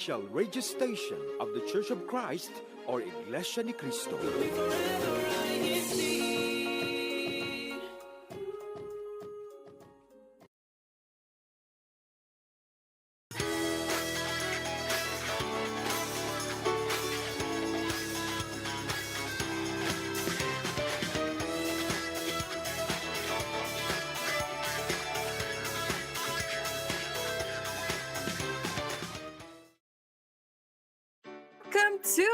official radio station of the Church of Christ or Iglesia ni Cristo. Welcome to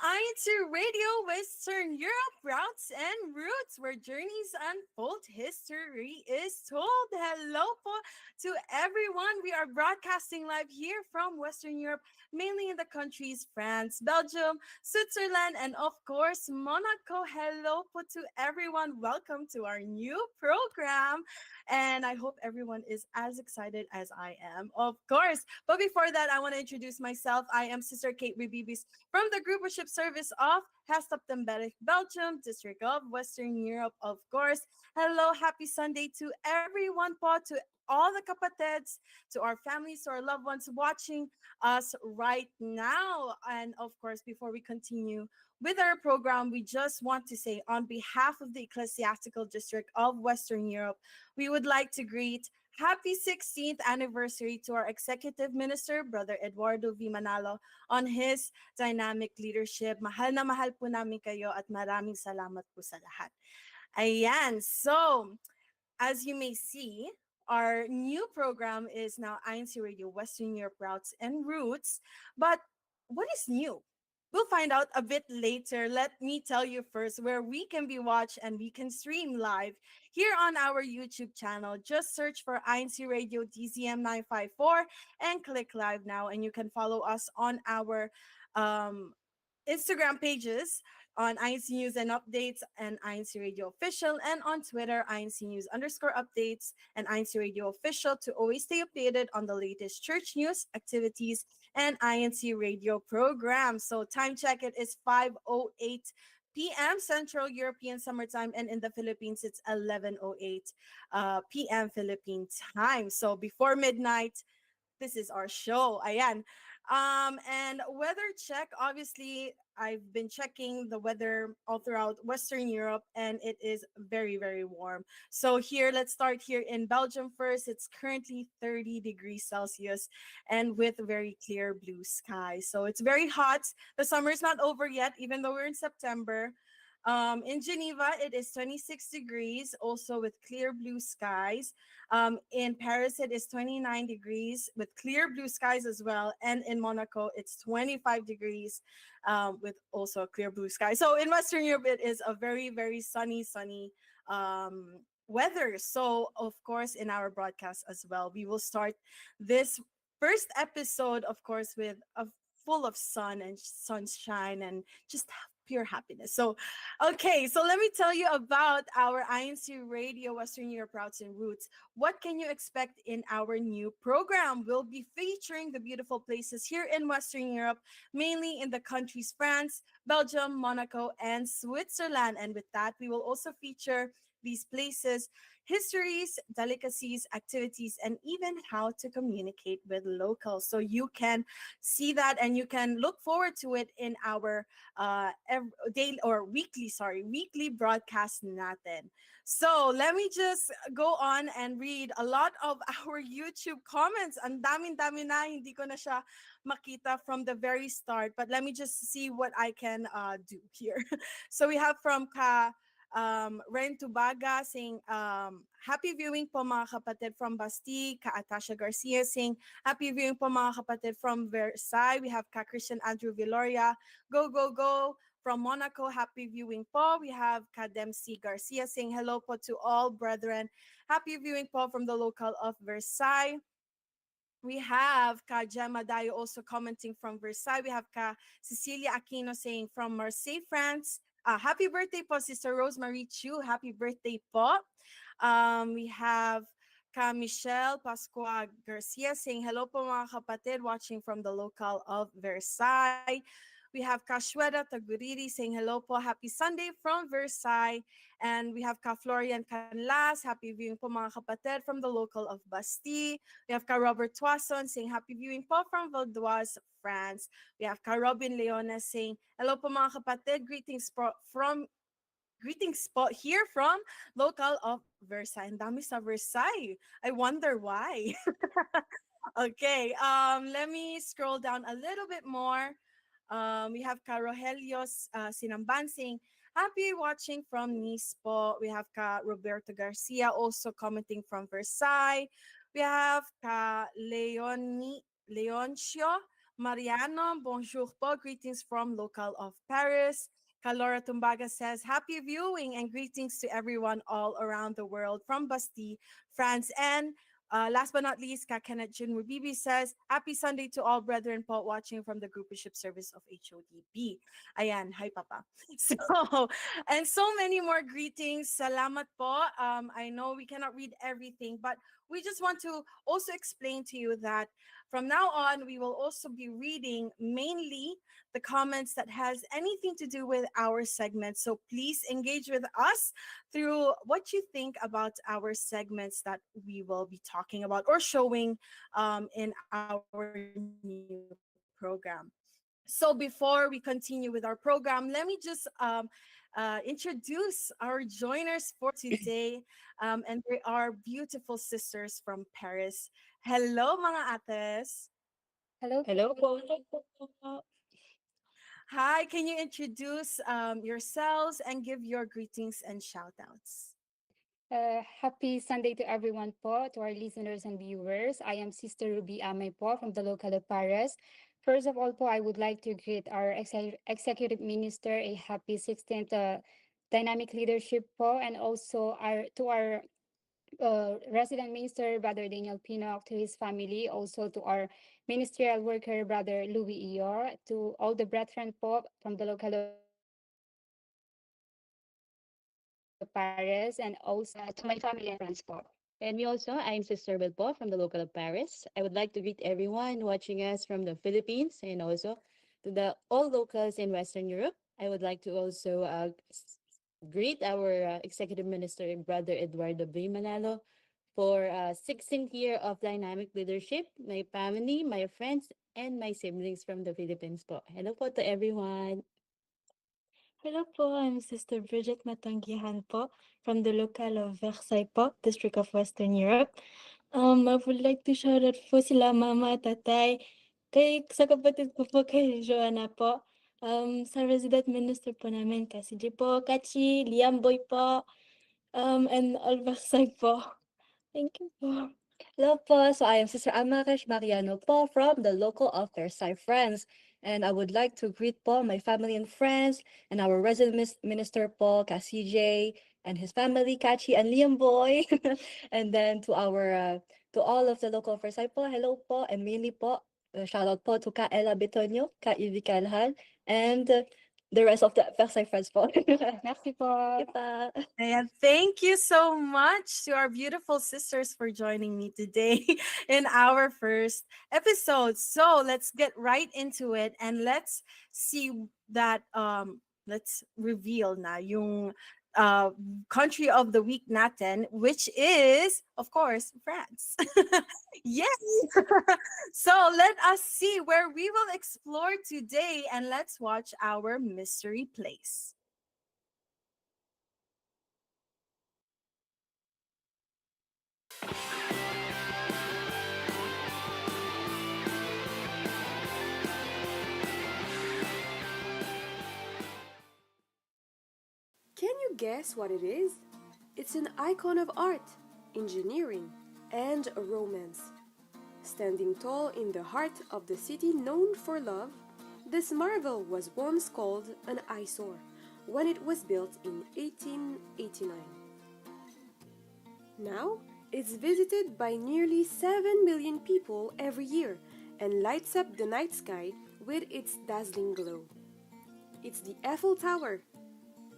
INCRadio Western Europe Routes and Roots, where journeys unfold, history is told. Hello po to everyone. We are broadcasting live here from Western Europe, mainly in the countries France, Belgium, Switzerland, and of course, Monaco. Hello po to everyone. Welcome to our new program. And I hope everyone is as excited as I am, of course. But before that, I want to introduce myself. I am Sister Kate Ribibis from the Group Worship Service of Hestoptenberg, Belgium, District of Western Europe, of course. Hello, happy Sunday to everyone po, to all the kapateds, to our families, to our loved ones watching us right now. And of course, before we continue with our program, we just want to say on behalf of the Ecclesiastical District of Western Europe, we would like to greet happy 16th anniversary to our Executive Minister, Brother Eduardo V. Manalo, on his dynamic leadership. Mahal na mahal po namin kayo at maraming salamat po sa lahat. Ayan, so as you may see, our new program is now INCRadio Western Europe Routes and Roots. But what is new? We'll find out a bit later. Let me tell you first where we can be watched and we can stream live here on our YouTube channel. Just search for INCRadio DZM 954 and click live now. And you can follow us on our Instagram pages on INC News and Updates and INC Radio Official, and on Twitter, INC News _updates and INC Radio Official, to always stay updated on the latest church news, activities, and INC Radio programs. So time check, it is 5:08 p.m. Central European Summer Time, and in the Philippines, it's 11:08 p.m. Philippine time. So before midnight, this is our show. Ayan. And weather check, obviously, I've been checking the weather all throughout Western Europe, and it is very, very warm. So here, let's start here in Belgium first. It's currently 30 degrees Celsius and with very clear blue skies. So it's very hot. The summer's not over yet, even though we're in September. In Geneva, it is 26 degrees, also with clear blue skies. In Paris, it is 29 degrees with clear blue skies as well. And in Monaco, it's 25 degrees with also clear blue skies. So in Western Europe, it is a very, very sunny weather. So, of course, in our broadcast as well, we will start this first episode, of course, with a full of sun and sunshine and just pure happiness. So, okay, so let me tell you about our INCRadio Western Europe Routes and Roots. What can you expect in our new program? We'll be featuring the beautiful places here in Western Europe, mainly in the countries France, Belgium, Monaco, and Switzerland. And with that, we will also feature these places, histories, delicacies, activities, and even how to communicate with locals. So you can see that and you can look forward to it in our weekly broadcast natin. So let me just go on and read a lot of our YouTube comments. Ang dami na, hindi ko na siya makita from the very start. But let me just see what I can do here. So we have from Ren Tubaga saying, happy viewing po mga kapatid from Basti. Ka Atasha Garcia saying, happy viewing po mga kapatid from Versailles. We have Ka Christian Andrew Villoria, go, go, go. From Monaco, happy viewing po. We have Ka Dempsey Garcia saying, hello po to all brethren. Happy viewing po from the local of Versailles. We have Ka Gemma Dayo also commenting from Versailles. We have Ka Cecilia Aquino saying from Marseille, France. Happy birthday po, Sister Rosemary Chu. Happy birthday po. We have Ka Michelle Pascua Garcia saying, hello po mga kapatid, watching from the local of Versailles. We have Kashweda Taguriri saying hello po, happy Sunday from Versailles. And we have Ka Florian Canlas, happy viewing po mga kapatid from the local of Bastille. We have Ka Robert Tuason saying happy viewing po from Vaudoise, France. We have Ka Robin Leona saying hello po mga kapatid, greetings po here from local of Versailles. Ang dami sa Versailles. I wonder why. Okay, let me scroll down a little bit more. We have Ka Rogelio Sinamban saying, happy watching from Nice po. We have Ka Roberto Garcia also commenting from Versailles. We have Ka Leoncio Mariano, bonjour po. Greetings from local of Paris. Calora Tumbaga says, happy viewing and greetings to everyone all around the world from Bastille, France. And last but not least, Kenneth Jun Rubibi says, happy Sunday to all brethren po watching from the group worship service of HODB. Ayan, hi Papa. So, and so many more greetings. Salamat po. I know we cannot read everything, but we just want to also explain to you that from now on, we will also be reading mainly the comments that has anything to do with our segment. So please engage with us through what you think about our segments that we will be talking about or showing in our new program. So before we continue with our program, let me just introduce our joiners for today. And they are beautiful sisters from Paris. Hello, mga ates. Hello. Hello po. Hi, can you introduce yourselves and give your greetings and shout outs? Happy Sunday to everyone po, to our listeners and viewers. I am Sister Ruby Amay po from the local of Paris. First of all po, I would like to greet our Executive Minister a happy 16th dynamic leadership po, and also our resident minister, Brother Daniel Pinock, to his family, also to our ministerial worker, Brother Louis Ior, to all the brethren po from the local of Paris, and also to my family and friends po. And me also, I'm Sister Bel po from the local of Paris. I would like to greet everyone watching us from the Philippines and also to the all locals in Western Europe. I would like to also greet our Executive Minister, Brother Eduardo B. Manalo, for 16th year of dynamic leadership, my family, my friends, and my siblings from the Philippines po. Hello po to everyone. Hello po, I'm Sister Bridget Matanggihan po from the local of Versailles po, District of Western Europe. I would like to shout out po sila mama, tatay, sa kapatid ko po kay Joanna po. Sa resident minister po namin, kasi di po, Kachi, Liam Boy po, and all Versailles po. Thank you po. Hello po, so I am Sister Amaresh Mariano po from the local of Versailles, France. And I would like to greet po my family and friends and our resident minister po, CJ, and his family, Kachi and Liam Boy. And then to all of the local of Versailles po, hello po, and mainly po, shout out po to Ka Ella Betonyo, Ka Ivy Calhan, and the rest of the Versailles friends po. Merci po. Kita. And thank you so much to our beautiful sisters for joining me today in our first episode. So let's get right into it and let's see that let's reveal na yung country of the week natin, which is of course France. Yes. So let us see where we will explore today and let's watch our mystery place. Can you guess what it is? It's an icon of art, engineering, and romance. Standing tall in the heart of the city known for love, this marvel was once called an eyesore when it was built in 1889. Now, it's visited by nearly 7 million people every year and lights up the night sky with its dazzling glow. It's the Eiffel Tower.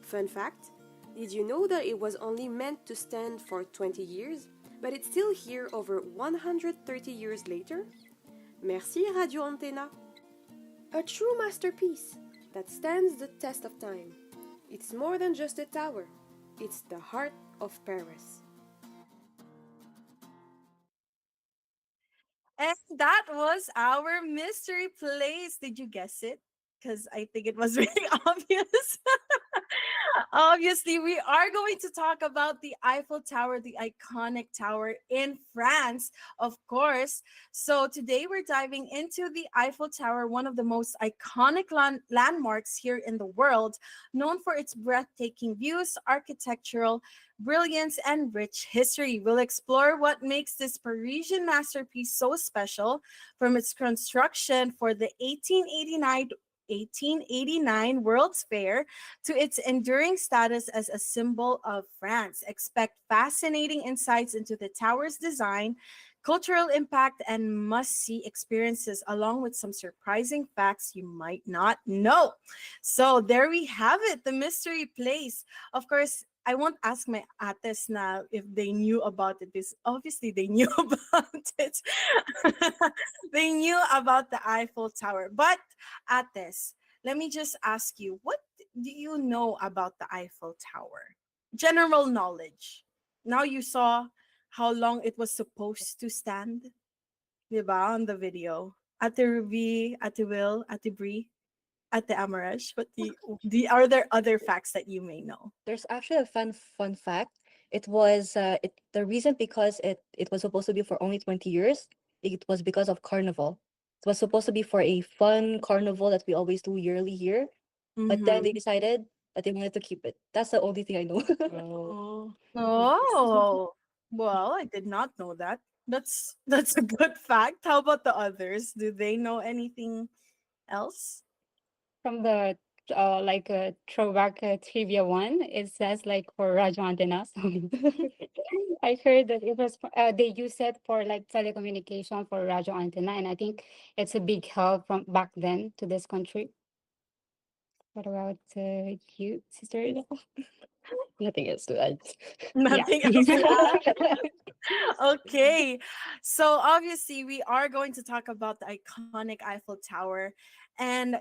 Fun fact, did you know that it was only meant to stand for 20 years, but it's still here over 130 years later? Merci Radio Antena. A true masterpiece that stands the test of time. It's more than just a tower, it's the heart of Paris. And that was our mystery place. Did you guess it? Because I think it was really obvious. Obviously, we are going to talk about the Eiffel Tower, the iconic tower in France, of course. So, today we're diving into the Eiffel Tower, one of the most iconic landmarks here in the world, known for its breathtaking views, architectural brilliance, and rich history. We'll explore what makes this Parisian masterpiece so special, from its construction for the 1889 World's Fair to its enduring status as a symbol of France. Expect fascinating insights into the tower's design, cultural impact, and must see experiences, along with some surprising facts you might not know. So, there we have it, the mystery place. Of course, I won't ask my ates now if they knew about it. This obviously they knew about it. They knew about the Eiffel Tower. But ates, let me just ask you, what do you know about the Eiffel Tower? General knowledge. Now you saw how long it was supposed to stand, diba, on the video. Ate Ruby, Ate Will, Ate Bree, Ate Amaresh. But are there other facts that you may know? There's actually a fun fact. It was the reason because it was supposed to be for only 20 years. It was because of carnival. It was supposed to be for a fun carnival that we always do yearly here. But then they Mhm. decided that they wanted to keep it. That's the only thing I know. Oh. Oh, well, I did not know that. That's a good fact. How about the others? Do they know anything else? From the throwback trivia one, it says like for radio antennas. I heard that it was they use it for like telecommunication for radio antenna, and I think it's a big help from back then to this country. What about you, sister? Nothing else to add. Yeah. Nothing else to add. Okay. So obviously we are going to talk about the iconic Eiffel Tower. And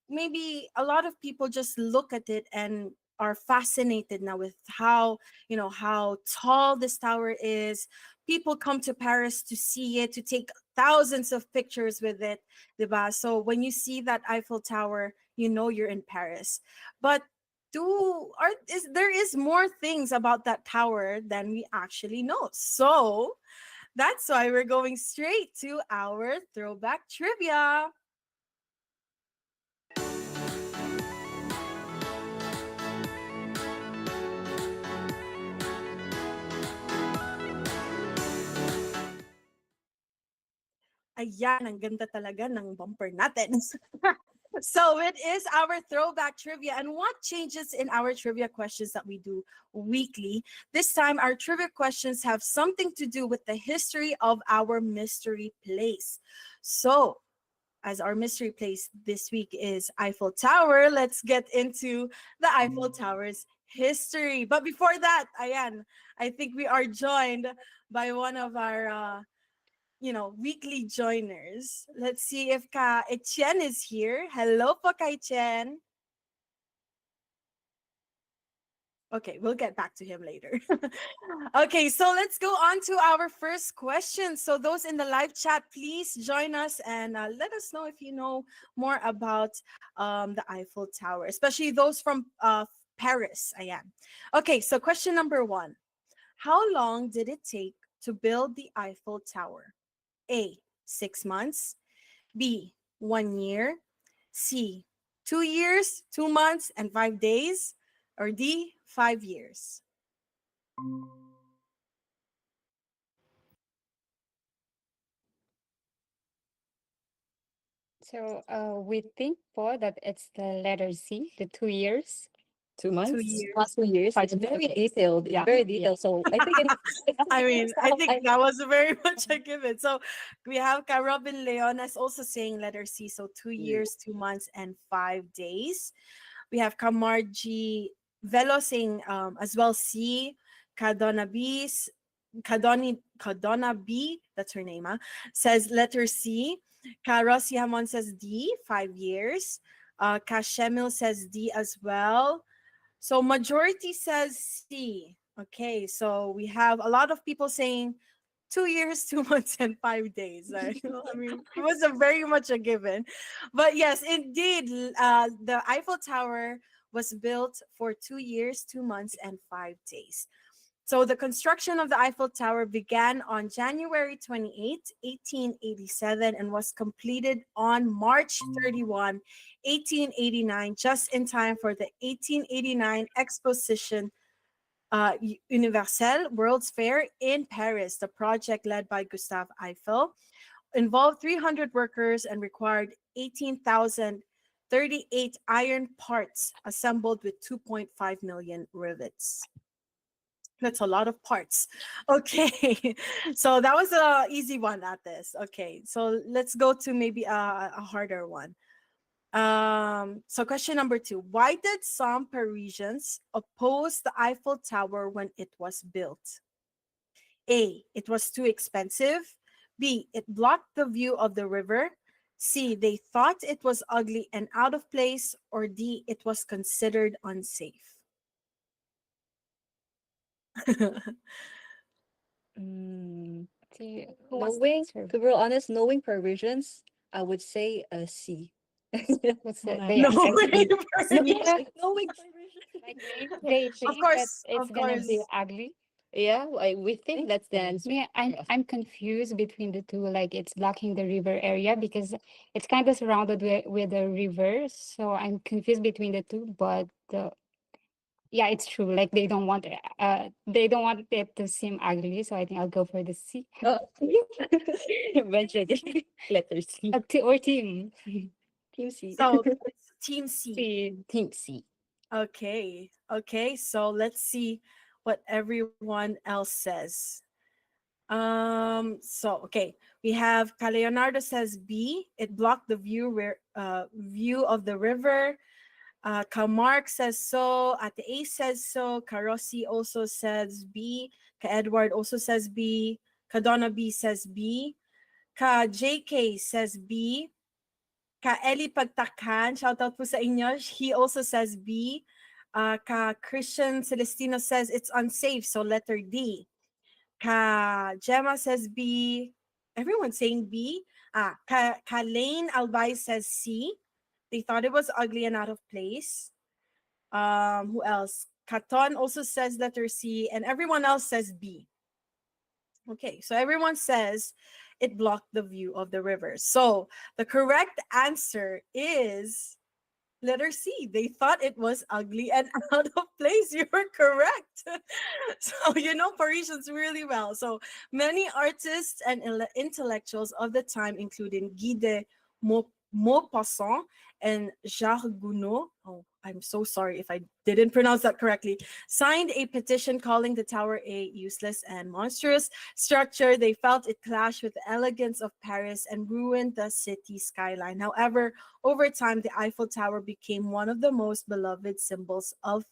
maybe a lot of people just look at it and are fascinated now with how tall this tower is. People come to Paris to see it, to take thousands of pictures with it, diba? So when you see that Eiffel Tower, you know you're in Paris. But there is more things about that tower than we actually know. So that's why we're going straight to our throwback trivia. Ayan, ang ganda talaga ng bumper natin. So it is our throwback trivia. And what changes in our trivia questions that we do weekly? This time, our trivia questions have something to do with the history of our mystery place. So, as our mystery place this week is Eiffel Tower, let's get into the Eiffel Tower's history. But before that, ayan, I think we are joined by one of our weekly joiners. Let's see if Ka Etienne is here. Hello po, Ka Etienne. Okay, we'll get back to him later. Okay, so let's go on to our first question. So those in the live chat, please join us and let us know if you know more about the Eiffel Tower, especially those from Paris. Ayan. Okay, so question number 1. How long did it take to build the Eiffel Tower? A, 6 months. B, 1 year. C, 2 years, 2 months, and 5 days. Or D, 5 years. So we think po that it's the letter C, the 2 years. 2 months? 2 years. Past 2 years. It's very detailed. Yeah. Very detailed. So I think I mean, I think I- that was very much a given. So we have Ka Robin Leonas also saying letter C. So 2 years, 2 months, and 5 days. We have Ka Margie Velo saying as well C. Kadona B, that's her name, says letter C. Ka Rossi Hamon says D, 5 years. Ka Shemil says D as well. So majority says C. Okay, so we have a lot of people saying 2 years, 2 months, and 5 days. I mean, it was a very much a given. But yes, indeed, the Eiffel Tower was built for 2 years, 2 months, and 5 days. So the construction of the Eiffel Tower began on January 28, 1887, and was completed on March 31, 1889, just in time for the 1889 Exposition Universelle World's Fair in Paris. The project, led by Gustave Eiffel, involved 300 workers and required 18,038 iron parts assembled with 2.5 million rivets. That's a lot of parts. Okay, so that was a easy one at this. Okay, so let's go to maybe a harder one. So question number 2. Why did some Parisians oppose the Eiffel Tower when it was built? A, it was too expensive. B, it blocked the view of the river. C, they thought it was ugly and out of place. Or D, it was considered unsafe. Mm, See, who wants to knowing, answer? to be honest, knowing Parisians, I would say a C. What's it? Why? They No actually, way. yeah, Knowing Parisians. like they Of think that course, it's of gonna be course. ugly. Yeah, we think that's the answer. Me, I'm Yeah. I'm confused between the two. Like it's blocking the river area because it's kind of surrounded with the river. So I'm confused between the two. But yeah, it's true. Like they don't want it to seem ugly. So I think I'll go for the C. Oh, Eventually, letter C. Or team. Team C. So it's Team C. C. Think C. Okay. Okay. So let's see what everyone else says. So okay, we have Leonardo says B. It blocked the view of the river. Mark says so. Ate A says so. Rossi also says B. Edward also says B. Donna B says B. JK says B. Eli Pagtakan, shout out po sa inyo. He also says B. Christian Celestino says it's unsafe, so letter D. Gemma says B. Everyone's saying B. Lane Albay says C. They thought it was ugly and out of place. Who else? Katon also says letter C, and everyone else says B. Okay, so everyone says it blocked the view of the river. So the correct answer is letter C. They thought it was ugly and out of place. You were correct. So you know Parisians really well. So many artists and intellectuals of the time, including Guy de Maupassant and Jacques Gounod, oh, I'm so sorry if I didn't pronounce that correctly, signed a petition calling the tower a useless and monstrous structure. They felt it clashed with the elegance of Paris and ruined the city skyline. However, over time, the Eiffel Tower became one of the most beloved symbols of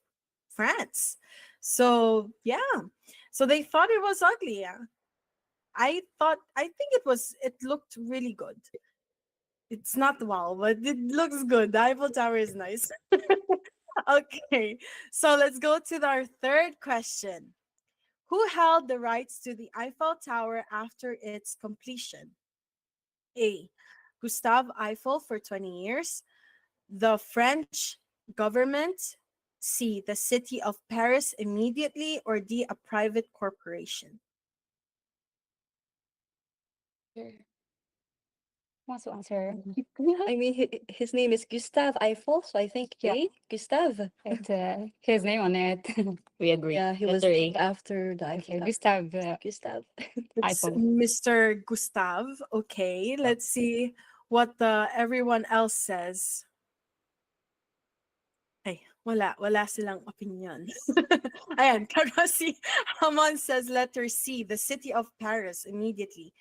France. So, yeah. So they thought it was ugly. Yeah. I think it looked really good. It's not wow, but it looks good. The Eiffel Tower is nice. Okay. So let's go to our third question. Who held the rights to the Eiffel Tower after its completion? A. Gustave Eiffel for 20 years. The French government. C. The city of Paris immediately. Or D. A private corporation. Wants to answer? I mean, his name is Gustave Eiffel, so I think Yeah. A. Gustave. It's his name on it. We agree. Yeah, he was Letter A. after the Eiffel Okay, Tower. Gustav Gustave. It's iPhone. Mr. Gustave. Okay, let's see what everyone else says. Ay, wala silang opinion. Ayan, Karasi Hamon says letter C, the city of Paris, immediately.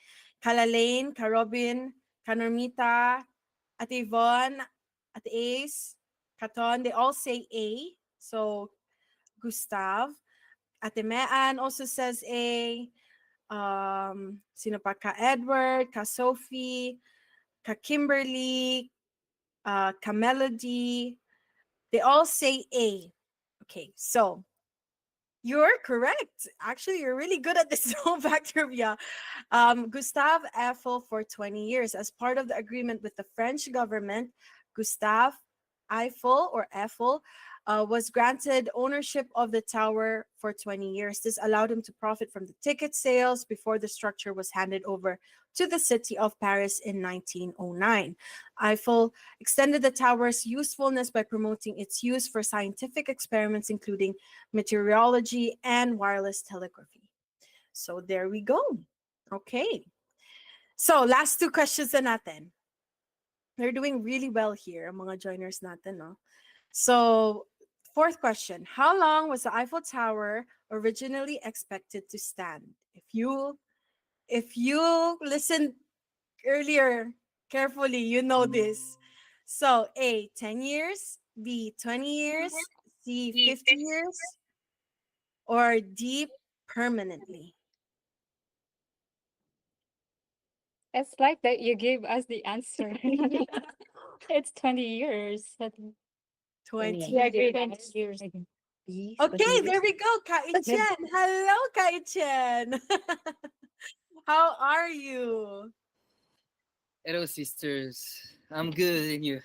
Kalalain, Karobin, Kanormita, Ate Yvonne, Ate Ace, Katon, they all say A. So, Gustav. Ate Mean also says A. Sino pa? Ka Edward, Ka Sophie, Ka Kimberly, Ka Melody, they all say A. Okay, so you're correct. Actually, you're really good at this throwback trivia. Gustave Eiffel for 20 years. As part of the agreement with the French government, Gustave Eiffel was granted ownership of the tower for 20 years. This allowed him to profit from the ticket sales before the structure was handed over to the city of Paris in 1909. Eiffel extended the tower's usefulness by promoting its use for scientific experiments, including meteorology and wireless telegraphy. So there we go. Okay. So last two questions na natin. They're doing really well here, ang mga joiners natin, no? So, fourth question. How long was the Eiffel Tower originally expected to stand? If you listened earlier carefully, you know this. So, A, 10 years, B, 20 years, C, 50 years, or D, permanently? It's like that you gave us the answer. It's 20 years. 20 Yeah, years. 20 years. B, Okay, 20 there years. we go, Kai-chen. Hello, Kai-chen. How are you? Hello, sisters. I'm good, and you?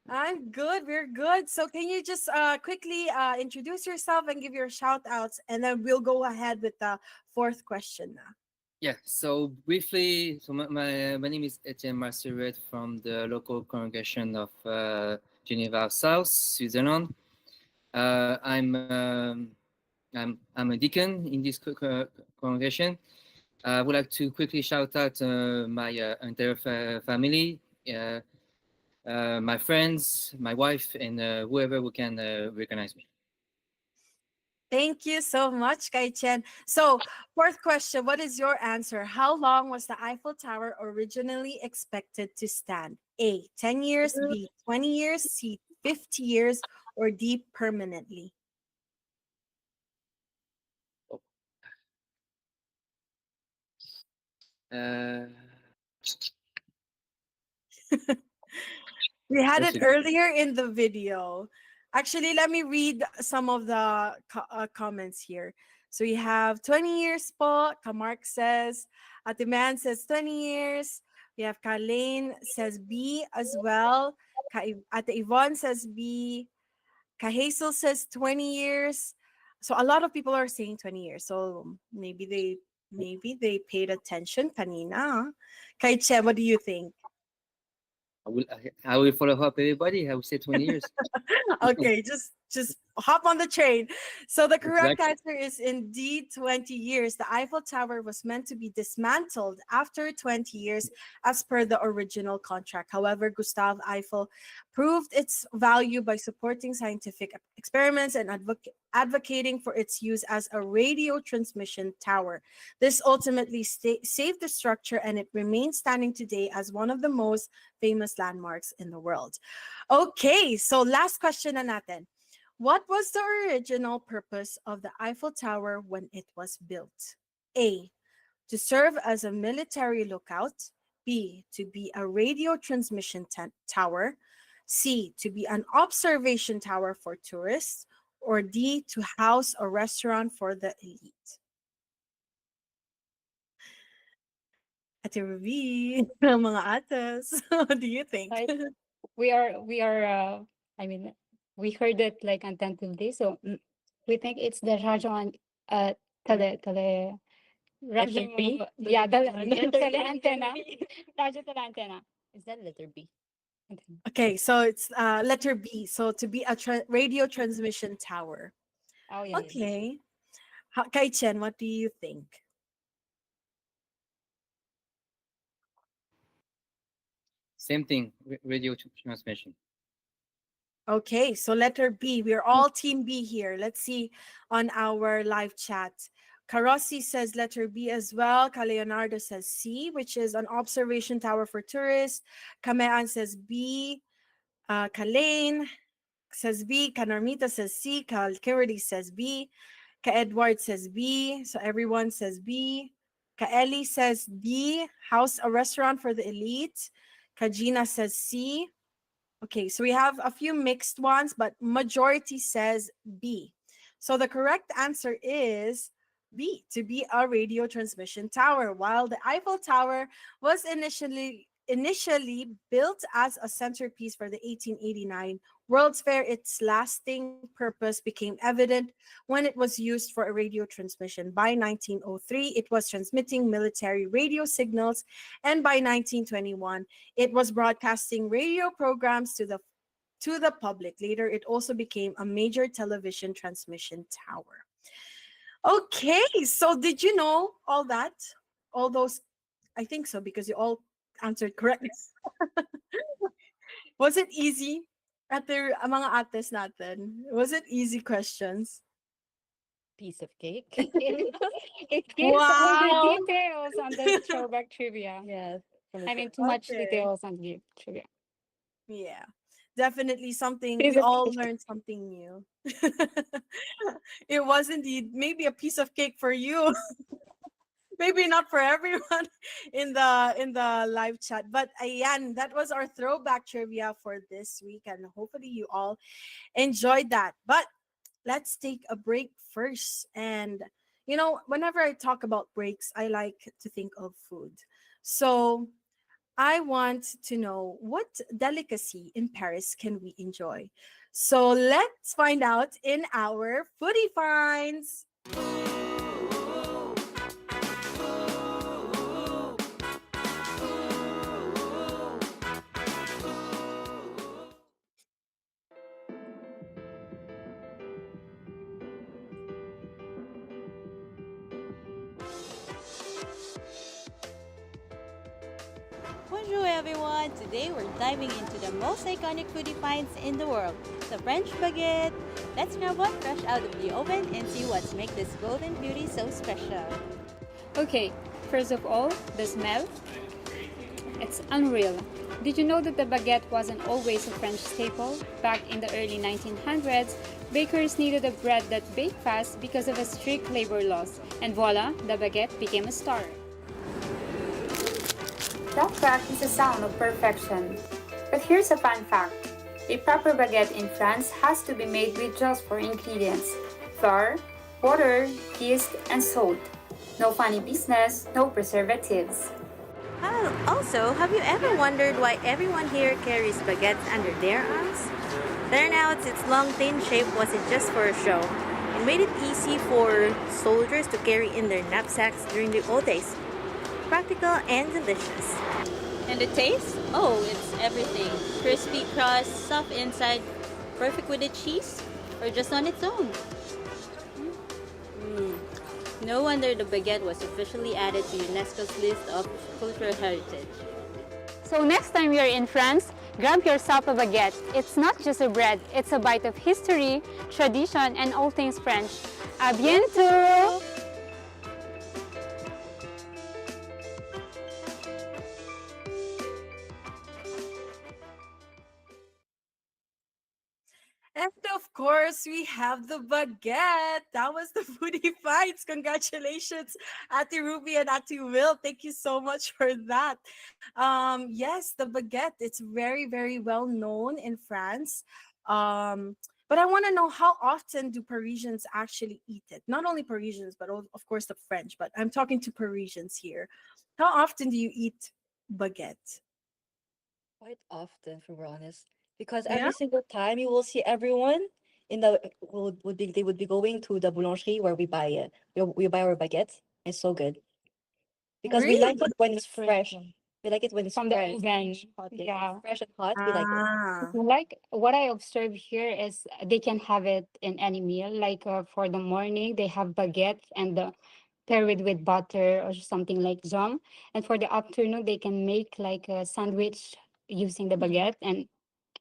I'm good. We're good. So can you just quickly introduce yourself and give your shout outs, and then we'll go ahead with the fourth question now. Yeah. So briefly, my name is Etienne Marceret from the local congregation of Geneva South, Switzerland. I'm a deacon in this congregation. I would like to quickly shout out my entire family. My friends, my wife, and whoever who can recognize me. Thank you so much, Kai Chen. So, fourth question, what is your answer? How long was the Eiffel Tower originally expected to stand? A, 10 years, B, 20 years, C, 50 years, or D, permanently? Uh, We had That's it a earlier in the video. Actually, let me read some of the comments here. So we have 20 years po, Kamark says. Ate Man says 20 years. We have Carlene says B as well. Ate Yvonne says B. Hazel says 20 years. So a lot of people are saying 20 years. So maybe they paid attention kanina. Kay Che, what do you think? I will follow up everybody. I will say 20 years. Okay, just hop on the train. So the correct Exactly. answer is indeed 20 years. The Eiffel Tower was meant to be dismantled after 20 years as per the original contract. However, Gustave Eiffel proved its value by supporting scientific experiments and advocating for its use as a radio transmission tower. This ultimately saved the structure, and it remains standing today as one of the most famous landmarks in the world. Okay, so last question na natin. What was the original purpose of the Eiffel Tower when it was built? A, to serve as a military lookout. B, to be a radio transmission tower. C, to be an observation tower for tourists. Or D, to house a restaurant for the elite. Ate Ruby, mga atas, what do you think? Like, we are I mean, we heard it like attentively, so we think it's the Rajon tele Letter B? yeah, the Letter tele B. antenna. Radyo tele antenna. Is that letter B? Okay, so it's letter B. So to be a radio transmission tower. Oh yeah. Okay. Kai Chen, what do you think? Same thing, radio transmission. Okay, so letter B. We're all team B here. Let's see on our live chat. Karossi says letter B as well. Leonardo says C, which is an observation tower for tourists. Kamean says B. Kalain says B. Kanarmita says C. Kalkirity says B. Edward says B. So everyone says B. Kaeli says D. House a restaurant for the elite. Kajina says C. Okay, so we have a few mixed ones, but majority says B. So the correct answer is B, to be a radio transmission tower. While the Eiffel Tower was initially built as a centerpiece for the 1889 World's Fair, its lasting purpose became evident when it was used for a radio transmission. By 1903, it was transmitting military radio signals, and by 1921, it was broadcasting radio programs to the public. Later, it also became a major television transmission tower. Okay, so did you know all that? All those, I think so, because you all answered correctly. Was it easy? At the mga ates natin, was it easy questions? Piece of cake. It gives all the Wow. details on the throwback trivia. Yes. I mean, too much Okay. details on the trivia. Yeah, definitely something. Piece We of all cake. learned something new. It was indeed maybe a piece of cake for you. Maybe not for everyone in the live chat, but ayan, that was our throwback trivia for this week, and hopefully you all enjoyed that. But let's take a break first. And whenever I talk about breaks, I like to think of food. So I want to know, what delicacy in Paris can we enjoy? So let's find out in our Foodie Finds. Bonjour everyone! Today we're diving into the most iconic foodie finds in the world, the French baguette. Let's grab one fresh out of the oven and see what's make this golden beauty so special. Okay, first of all, the smell. It's unreal. Did you know that the baguette wasn't always a French staple? Back in the early 1900s, bakers needed a bread that baked fast because of a strict labor laws. And voila, the baguette became a star. That crack is a sound of perfection. But here's a fun fact. A proper baguette in France has to be made with just 4 ingredients: flour, water, yeast, and salt. No funny business, no preservatives. Also, have you ever wondered why everyone here carries baguettes under their arms? Turns out its long thin shape wasn't just for a show. It made it easy for soldiers to carry in their knapsacks during the old days. Practical and delicious. And the taste? Oh, it's everything. Crispy crust, soft inside, perfect with the cheese, or just on its own. No wonder the baguette was officially added to UNESCO's list of cultural heritage. So next time you're in France, grab yourself a baguette. It's not just a bread, it's a bite of history, tradition, and all things French. À bientôt! And of course, we have the baguette. That was the Foodie Finds. Congratulations, Ate Ruby and Ate Will. Thank you so much for that. Yes, the baguette. It's very, very well known in France. But I want to know, how often do Parisians actually eat it? Not only Parisians, but of course the French. But I'm talking to Parisians here. How often do you eat baguette? Quite often, if we're honest, because Yeah. every single time you will see everyone in the would be they would be going to the boulangerie where we buy it. We buy our baguettes. It's so good because we like Really? it when it's fresh. We like it when it's From the fresh, oven. hot. Yeah. Fresh and hot. We like it. Ah. Like what I observe here is they can have it in any meal. Like for the morning, they have baguette and pair it with butter or something like jam. And for the afternoon, they can make like a sandwich using the baguette, and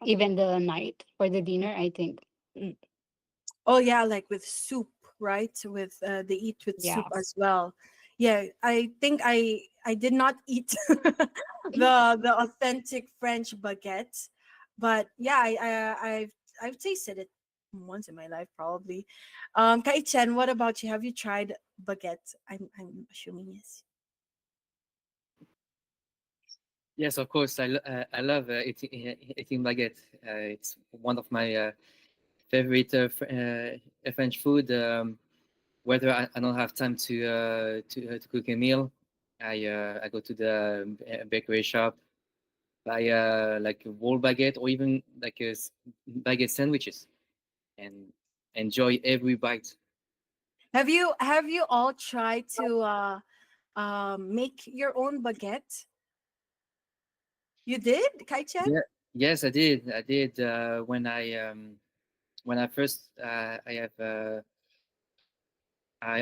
even the night for the dinner, I think. Mm. Oh yeah, like with soup, right? With they eat with soup Yes. as well. Yeah, I think I did not eat the authentic French baguette, but yeah, I've tasted it once in my life probably. Kai Chen, what about you? Have you tried baguette? I'm assuming yes. Yes, of course. I love eating baguette. It's one of my favorite French food. Whether I don't have time to cook a meal, I go to the bakery shop, buy like a whole baguette or even like baguette sandwiches, and enjoy every bite. Have you all tried to make your own baguette? You did, Kai-chan? Yeah. Yes, I did. I did when I first I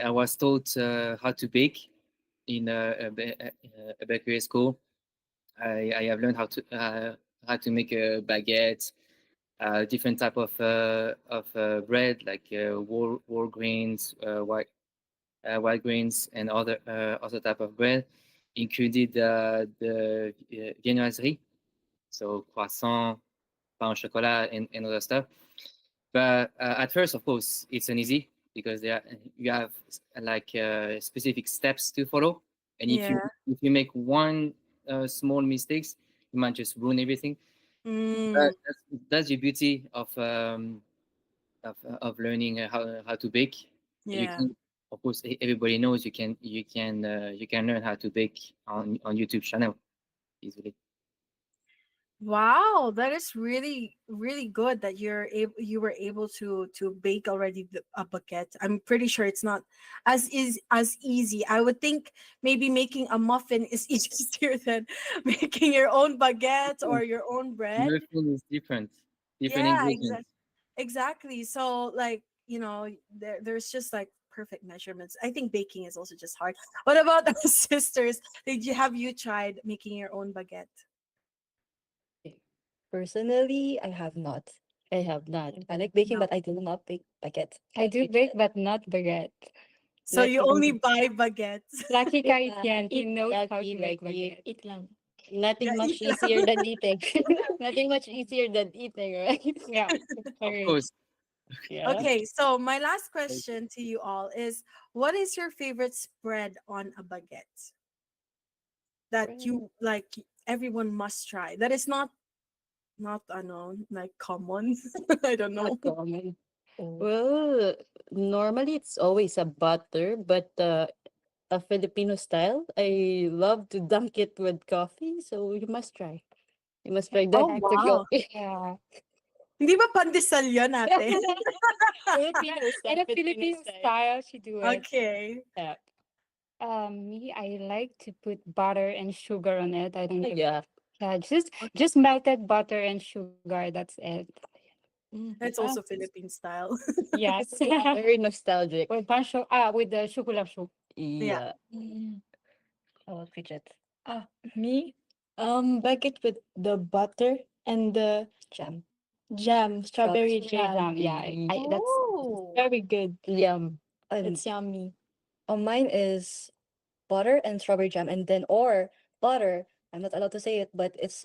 was taught how to bake in a bakery school. I have learned how to make a baguette, different type of bread like whole grains, white grains, and other type of bread, included the viennoiserie, so croissant, pain au chocolat, and other stuff. But at first, of course, it's uneasy because you have like specific steps to follow, and Yeah. if you make one small mistakes, you might just ruin everything. Mm, That's the beauty of learning how to bake. You yeah. can, of course, everybody knows you can learn how to bake on YouTube channel easily. Wow, that is really really good that you were able to bake already a baguette. I'm pretty sure it's not as easy. I would think maybe making a muffin is easier than making your own baguette or your own bread. Everything is different Yeah, ingredients. exactly. So like, there's just like perfect measurements. I think baking is also just hard. What about the sisters? Have you tried making your own baguette? Personally, I have not. I have not. I like baking, No. but I do not bake baguette. I do bake, but not baguette. So Not you only even buy baguettes. Lucky Yeah, Kaitian, he eat knows how to lucky make like you baguette. eat lang. Yeah, Nothing much eat lang. easier than eating. Nothing much easier than eating, right? Yeah, Of correct. course. Yeah. Okay, so my last question to you all is, what is your favorite spread on a baguette that you like everyone must try? That is not like common. I don't Not know. common. Oh, Well, normally it's always a butter, but a Filipino style. I love to dunk it with coffee, so you must try. You must try Oh that to wow. coffee. Yeah. Hindi ba pandesal yun ate? Filipino In style, a Filipino Philippine style. style, she do it. Okay. Yeah. Me, I like to put butter and sugar on it. I don't know. Yeah. Yeah, just melted butter and sugar. That's it. It's Ah, also Philippine style. yes. Very nostalgic. With the chocolate chou. Yeah. Yeah. oh, fidget. Ah, me? Baguette with the butter and the Jam. jam, strawberry Strawberry jam. jam. Yeah, that's Oh. Very good. Yum. It's yummy. Mine is butter and strawberry jam, and then or butter. I'm not allowed to say it, but it's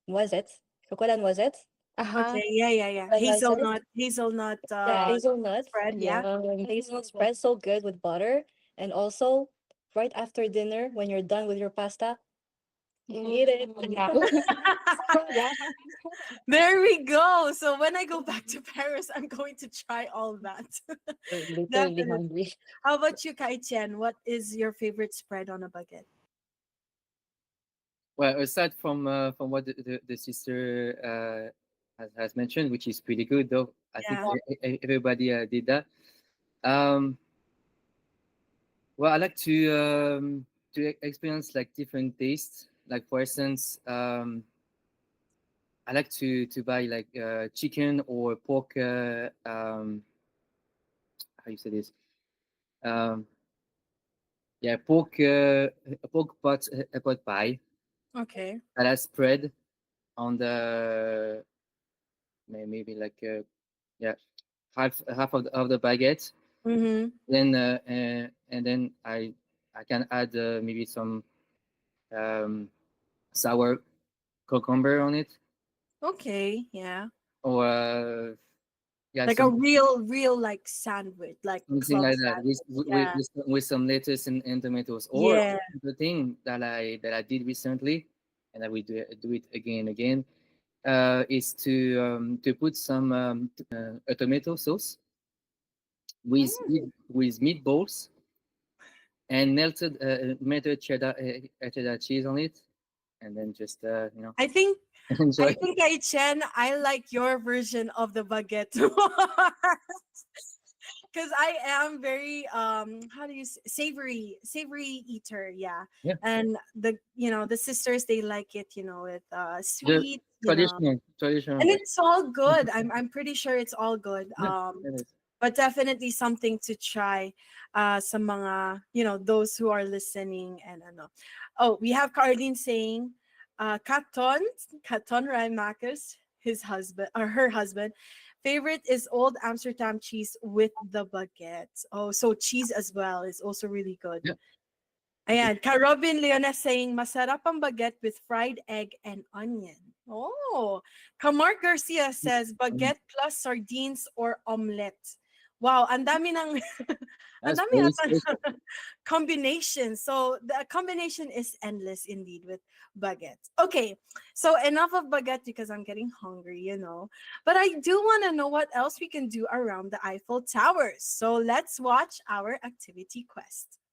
was it chocolate was it? Okay. Yeah, yeah, yeah. Was it? Hazelnut Yeah, Yeah. hazelnut. spread, yeah. Hazelnut spread so good with butter, and also right after dinner when you're done with your pasta, you eat it. yeah. Yeah. There we go. So when I go back to Paris, I'm going to try all that. Literally Definitely. hungry. How about you, Kai Chen? What is your favorite spread on a baguette? Well, aside from what the sister has mentioned, which is pretty good, though, I think Yeah. everybody did that. Um, well, I like to experience like different tastes. Like for instance, I like to buy like chicken or pork. How you say this? Um, yeah, pork pie Okay. that I spread on the maybe like yeah half of the baguette. Mm-hmm. Then and then I can add maybe some um, sour cucumber on it, Okay. Yeah. or yeah, Like a real like sandwich, like something club like that with sandwich. Yeah. with some lettuce and tomatoes. Or Yeah. the thing that I did recently, and I will do it again and again, is to put some a tomato sauce with with meatballs and melted cheddar cheese on it, and then just I think enjoy. Chen, I like your version of the baguette because I am very how do you savory eater, yeah. Yeah, And the sisters, they like it, with the sweet, traditional and way. it's all good. I'm pretty sure it's all good. Yeah, it is. But definitely something to try sa mga, those who are listening. And ano. Oh, we have Carlene saying, Katon Raimakis, his husband or her husband, favorite is Old Amsterdam cheese with the baguette. Oh, so cheese as well is also really good. Yeah. Ayan, Ka Robin Leones saying, masarap ang baguette with fried egg and onion. Oh, Mark Garcia says, baguette plus sardines or omelette. Wow, ang dami ng ang That's dami very ata special. combination. So the combination is endless indeed with baguette. Okay, so enough of baguette because I'm getting hungry, But I do want to know what else we can do around the Eiffel Tower. So let's watch our activity quest.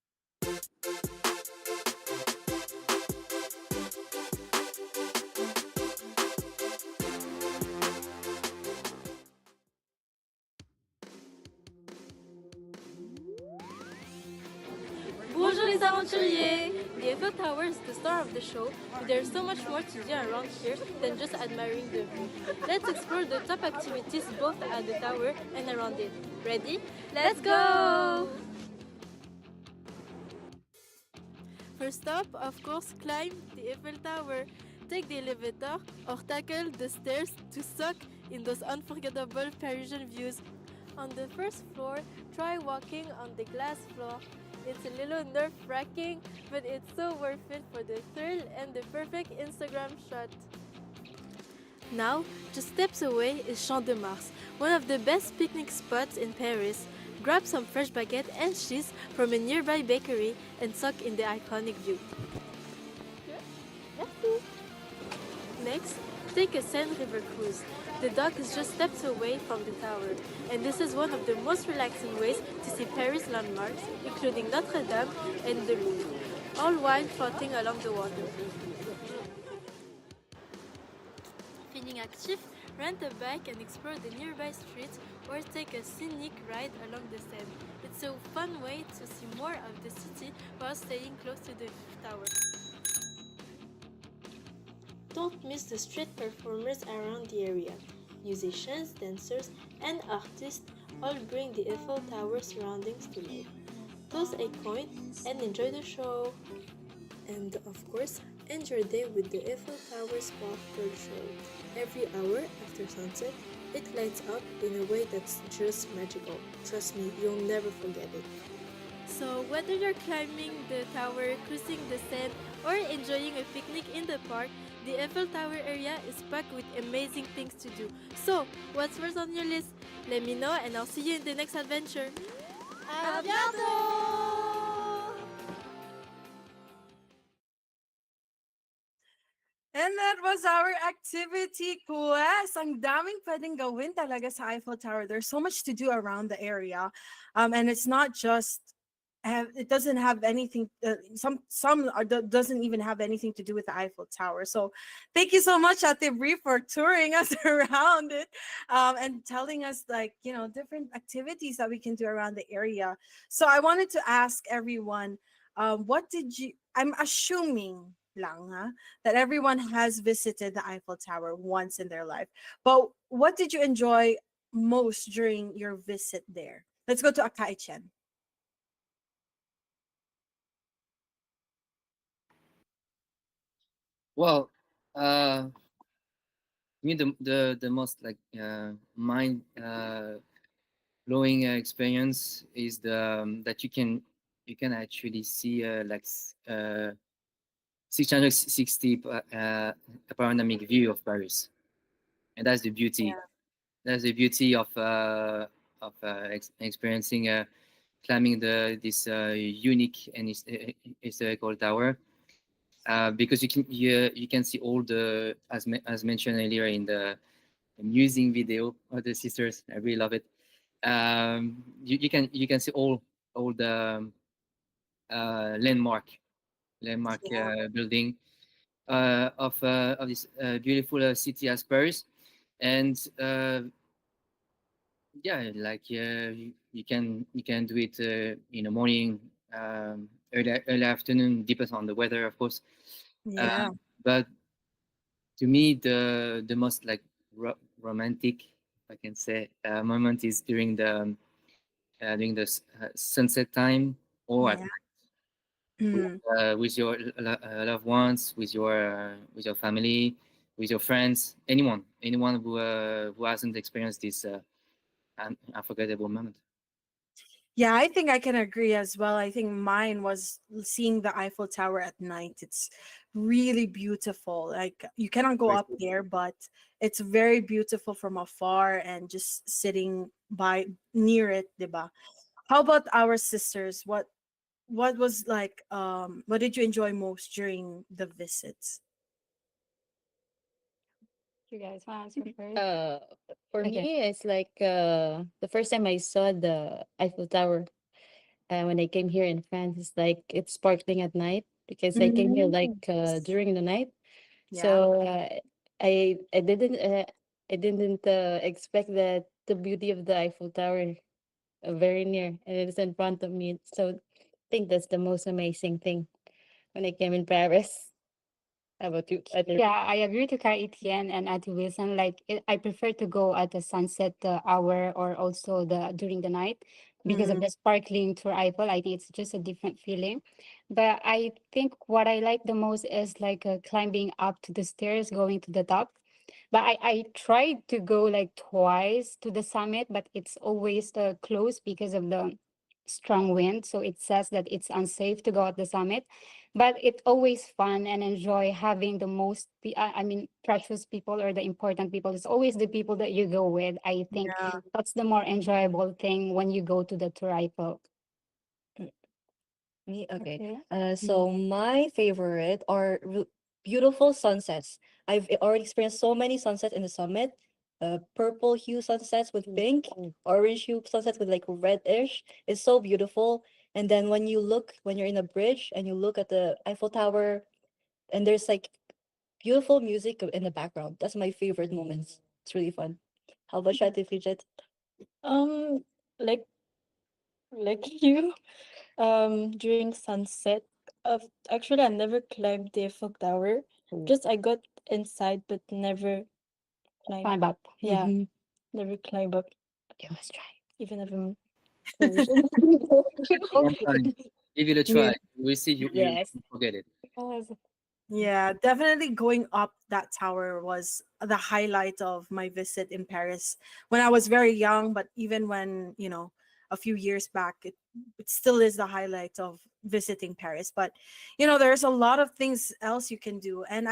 Bonjour les aventuriers! The Eiffel Tower is the star of the show, but there's so much more to do around here than just admiring the view. Let's explore the top activities both at the tower and around it. Ready? Let's go! First up, of course, climb the Eiffel Tower. Take the elevator or tackle the stairs to soak in those unforgettable Parisian views. On the first floor, try walking on the glass floor. It's a little nerve-wracking, but it's so worth it for the thrill and the perfect Instagram shot. Now, just steps away is Champ de Mars, one of the best picnic spots in Paris. Grab some fresh baguette and cheese from a nearby bakery and soak in the iconic view. Merci. Next, take a Seine River cruise. The dock is just steps away from the tower, and this is one of the most relaxing ways to see Paris landmarks, including Notre Dame and the Louvre, all while floating along the water. Feeling active? Rent a bike and explore the nearby streets or take a scenic ride along the Seine. It's a fun way to see more of the city while staying close to the tower. Don't miss the street performers around the area. Musicians, dancers, and artists all bring the Eiffel Tower surroundings to life. Toss a coin and enjoy the show. And of course, end your day with the Eiffel Tower sparkle show. Every hour after sunset, it lights up in a way that's just magical. Trust me, you'll never forget it. So whether you're climbing the tower, cruising the Seine, or enjoying a picnic in the park, the Eiffel Tower area is packed with amazing things to do. So, what's first on your list? Let me know and I'll see you in the next adventure. À bientôt! And that was our activity quest. Ang daming pwedeng gawin talaga sa Eiffel Tower. There's so much to do around the area. And it's not just it doesn't have anything doesn't even have anything to do with the Eiffel Tower. So thank you so much, Ate Bri, for touring us around it and telling us different activities that we can do around the area. So I wanted to ask everyone, I'm assuming that everyone has visited the Eiffel Tower once in their life, but what did you enjoy most during your visit there? Let's go to Akai Chen. Well, me the most mind blowing experience is that you can actually see 660 panoramic view of Paris, and that's the beauty. Yeah. That's the beauty of experiencing climbing this unique and historical tower. because you can see all the as mentioned earlier in the amusing video of the sisters. I really love it. You can see all the landmark building of this beautiful city as Paris, and yeah, like you can do it in the morning, early afternoon, depends on the weather, of course. Yeah. But to me, the most like romantic, if I can say, moment is during the sunset time or at Yeah. with, Mhm. with your loved ones, with your family, with your friends, anyone who hasn't experienced this unforgettable moment. Yeah, I think I can agree as well. I think mine was seeing the Eiffel Tower at night. It's really beautiful. Like you cannot go Very up cool. there, but it's very beautiful from afar and just sitting by near it, diba? How about our sisters? What was like what did you enjoy most during the visits? You guys want to answer first? Uh, for Okay. me, it's like the first time I saw the Eiffel Tower when I came here in France. It's like it's sparkling at night because I came here like Mm. during the night. Yeah. So I didn't expect that the beauty of the Eiffel Tower very near and it is in front of me. So I think that's the most amazing thing when I came in Paris. How about you? Yeah, I agree to Kar Etienne and Ati Wilson. Like, I prefer to go at the sunset hour or also the during the night because of Mhm. the sparkling tour Eiffel. I think it's just a different feeling. But I think what I like the most is like climbing up to the stairs, going to the top. But I tried to go like twice to the summit, but it's always closed because of the strong wind. So it says that it's unsafe to go at the summit. But it's always fun and enjoy having the most, I mean, precious people or the important people. It's always the people that you go with. I think Yeah. that's the more enjoyable thing when you go to the tour Eiffel. Me? Okay. Okay. So my favorite are beautiful sunsets. Already experienced so many sunsets in the summit. Purple hue sunsets with pink, orange hue sunsets with like reddish. It's so beautiful. And then when you're in a bridge and you look at the Eiffel Tower, and there's like beautiful music in the background. That's my favorite moments. It's really fun. How about you, Ate Bridget? Um, like you, during sunset. Actually, I never climbed the Eiffel Tower. Oh. Just I got inside, but never climbed. Climb up. Yeah, Mhm. never climbed up. You must try. Even if I'm One Okay. time, give it a Yeah. try. We'll see you Yes. won't forget it. Yes. Yeah, definitely going up that tower was the highlight of my visit in Paris when I was very young, but even when, a few years back, it still is the highlight of visiting Paris. But, there's a lot of things else you can do. And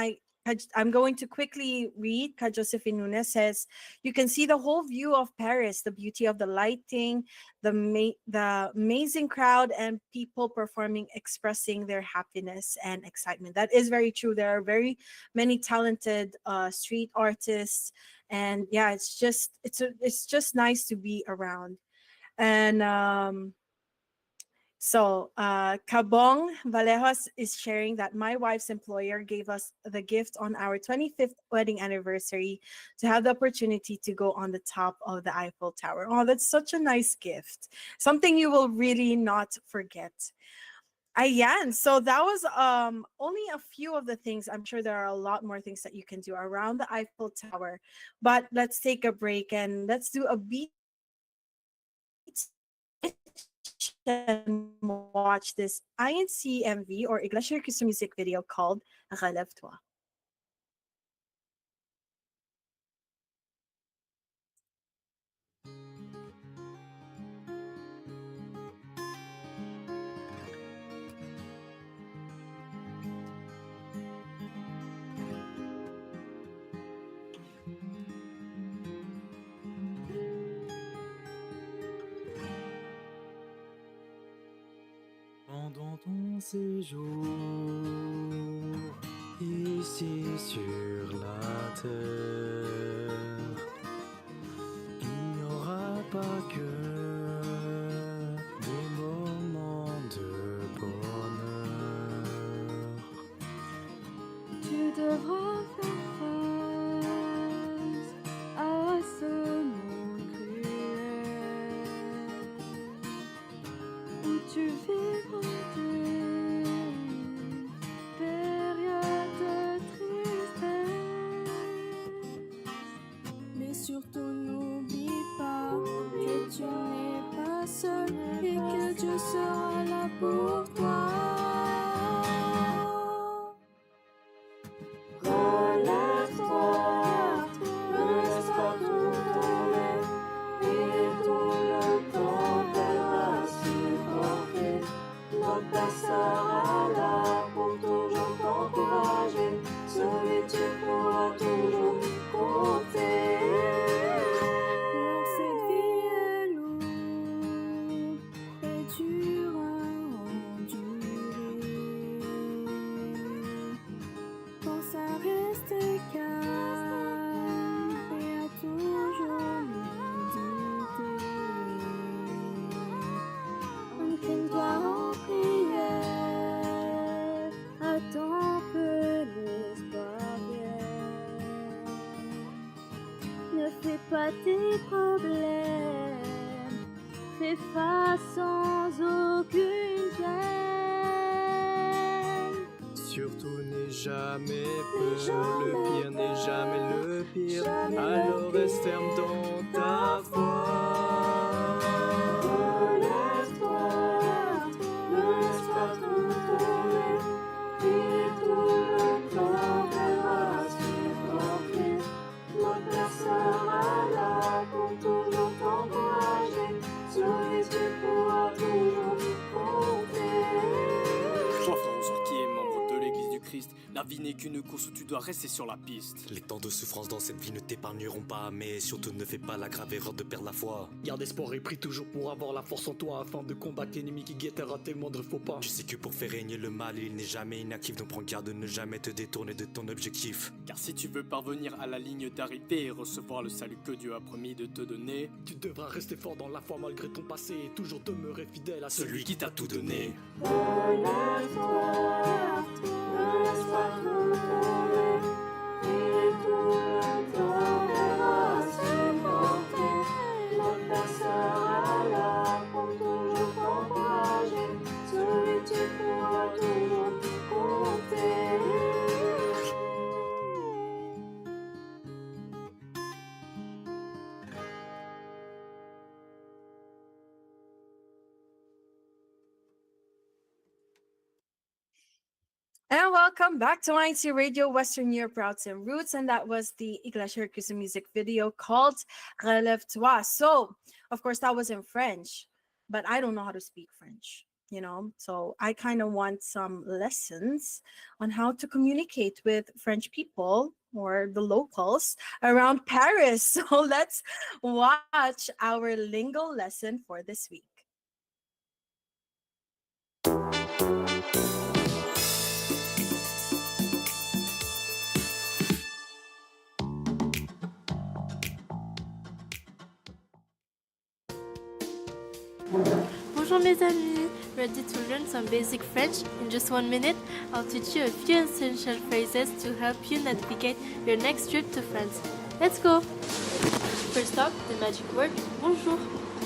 I'm going to quickly read. Ka Josephine Nunes says, you can see the whole view of Paris, the beauty of the lighting, the amazing crowd and people performing, expressing their happiness and excitement. That is very true. There are very many talented street artists, and yeah, it's just nice to be around. And Kabong Valejos is sharing that my wife's employer gave us the gift on our 25th wedding anniversary to have the opportunity to go on the top of the Eiffel Tower. Oh, that's such a nice gift. Something you will really not forget. Ayan. So that was only a few of the things. I'm sure there are a lot more things that you can do around the Eiffel Tower. But let's take a break and let's do a beat and watch this INCMV or Iglesia Cristo music video called Relève-toi. Pendant ton séjour ici sur la terre, il n'y aura pas que des moments de bonheur. Tu devras faire face à ce monde cruel où tu vivras des périodes de tristesse. Mais surtout n'oublie pas que tu n'es pas seul et que Dieu sera là pour toi. Relève-toi, ne laisse pas tout tomber, et tout le temps t'aidera à supporter. Notre Père sera là pour toujours t'encourager, sur lui tu pourras toujours compter. Car cette vie est lourde et dure à endurer. Pense à rester calme et à toujours méditer. Incline-toi en prière, attends que l'espoir vienne. Ne fais pas tes problèmes, fais face sans aucune peine. Surtout n'aie jamais peur, le pire n'est jamais le pire, alors reste ferme dans ta foi. Relève-toi, ne laisse pas tout tomber, et tout le temps t'aidera à supporter. Notre Père sera là pour toujours t'encourager, sur lui tu pourras toujours compter. Toi, François, qui est membre de l'Église du Christ, la vie n'est qu'une course où tu dois rester sur la piste. Les temps de souffrance dans cette vie ne t'épargneront pas, mais surtout ne fais pas la grave erreur de perdre la foi. Garde espoir et prie toujours pour avoir la force en toi, afin de combattre l'ennemi qui guettera tes moindres faux pas. Tu sais que pour faire régner le mal, il n'est jamais inactif, donc prends garde de ne jamais te détourner de ton objectif. Car si tu veux parvenir à la ligne d'arrivée et recevoir le salut que Dieu a promis de te donner, tu devras rester fort dans la foi malgré ton passé et toujours demeurer fidèle à celui qui t'a tout donné. Relève-toi, ne laisse pas tout tomber, et tout le temps t'aidera à supporter. Notre Père sera là pour toujours t'encourager, sur lui tu pourras toujours compter. And welcome back to INCRadio Western Europe Routes and Roots. And that was the INCRadio cuisine music video called Relève-toi. So, of course, that was in French, but I don't know how to speak French, you know? So I kind of want some lessons on how to communicate with French people or the locals around Paris. So let's watch our lingo lesson for this week. Bonjour mes amis! Ready to learn some basic French? In just 1 minute, I'll teach you a few essential phrases to help you navigate your next trip to France. Let's go! First up, the magic word bonjour.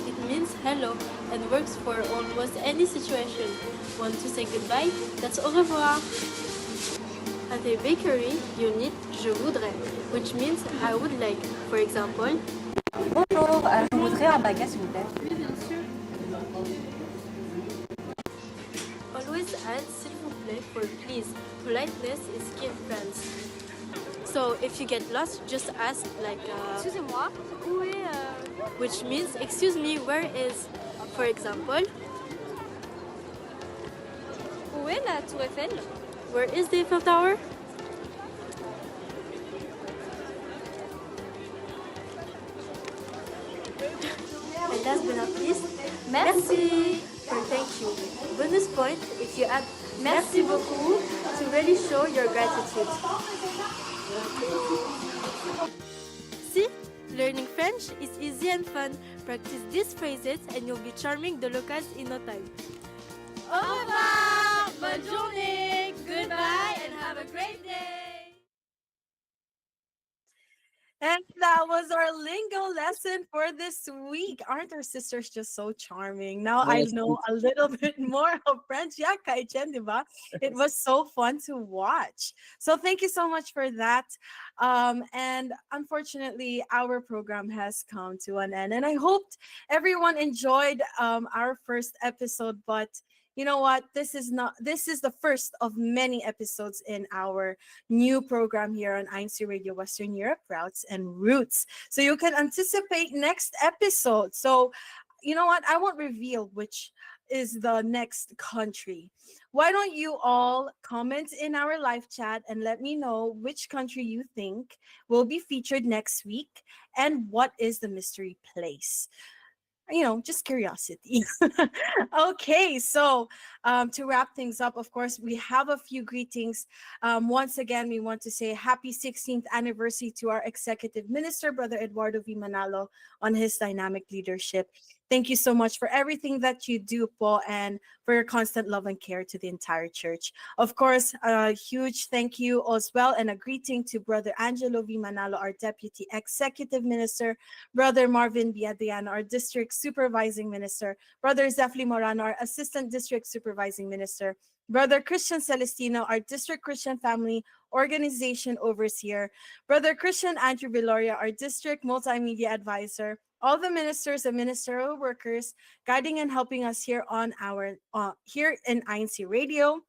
It means hello and works for almost any situation. Want to say goodbye? That's au revoir. At a bakery, you need je voudrais, which means I would like. For example, bonjour, je voudrais un baguette s'il vous plaît. Oui, bien sûr. Always add s'il vous plaît for please. Politeness is key in France. So if you get lost, just ask like excusez-moi, où est which means excuse me, where is? For example, où est la Tour Eiffel? Where is the Eiffel Tower? And last but not least, merci. for thank you. Bonus point if you add merci beaucoup to really show your gratitude. See? Learning French is easy and fun. Practice these phrases and you'll be charming the locals in no time. Au revoir! Bonne journée! Goodbye and have a great day! And that was our lingo lesson for this week. Aren't our sisters just so charming? Now I Yes. know a little bit more of French. Yeah, Kai-chen, diba? It was so fun to watch. So thank you so much for that. And unfortunately, our program has come to an end. And I hoped everyone enjoyed our first episode, but you know what? This is the first of many episodes in our new program here on INCRadio Western Europe, Routes and Roots. So you can anticipate next episode. So you know what? I won't reveal which is the next country. Why don't you all comment in our live chat and let me know which country you think will be featured next week and what is the mystery place? Just curiosity. Okay, so to wrap things up, of course, we have a few greetings. Once again, we want to say happy 16th anniversary to our executive minister, Brother Eduardo V. Manalo, on his dynamic leadership. Thank you so much for everything that you do, po, and for your constant love and care to the entire church. Of course, a huge thank you as well and a greeting to Brother Angelo V. Manalo, our Deputy Executive Minister, Brother Marvin Biadiano, our District Supervising Minister, Brother Zefli Morano, our Assistant District Supervising Minister, Brother Christian Celestino, our District Christian Family Organization Overseer, Brother Christian Andrew Viloria, our District Multimedia Advisor, all the ministers and ministerial workers guiding and helping us here on our here in INCRadio.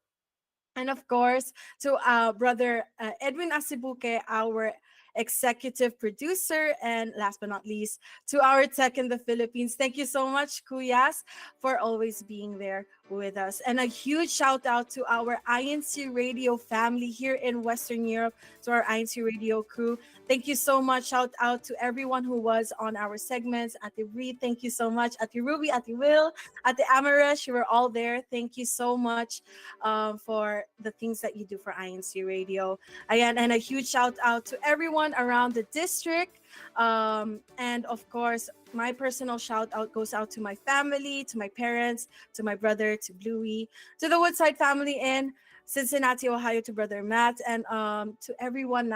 And of course, to Brother Edwin Asibuque, our executive producer. And last but not least, to our tech in the Philippines. Thank you so much, Kuyas, for always being there with us. And a huge shout out to our INCRadio family here in Western Europe, to our INCRadio crew. Thank you so much. Shout out to everyone who was on our segments. Ate Reed, thank you so much. Ate Ruby, Ate Will, Ate Amaresh, you were all there. Thank you so much for the things that you do for INCRadio. Again, and a huge shout out to everyone around the district. And of course, my personal shout out goes out to my family, to my parents, to my brother, to Bluey, to the Woodside family in Cincinnati, Ohio, to Brother Matt, and to everyone.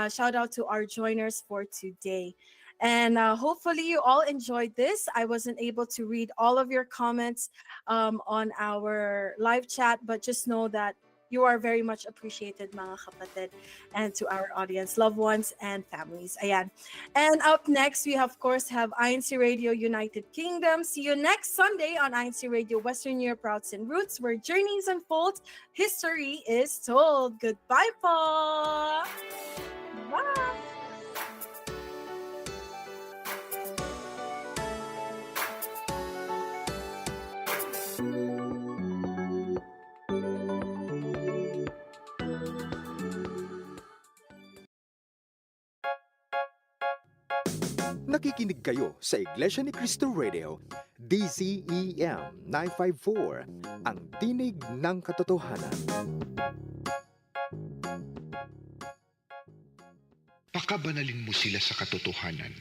Shout out to our joiners for today. And hopefully you all enjoyed this. I wasn't able to read all of your comments on our live chat, but just know that you are very much appreciated, mga kapatid, and to our audience, loved ones, and families. Ayan. And up next, we of course have INCRadio United Kingdom. See you next Sunday on INCRadio Western Europe Routes and Roots, where journeys unfold, history is told. Goodbye po! Bye! Nakikinig kayo sa Iglesia ni Cristo Radio, DZEM 954, ang tinig ng katotohanan. Pakabanalin mo sila sa katotohanan.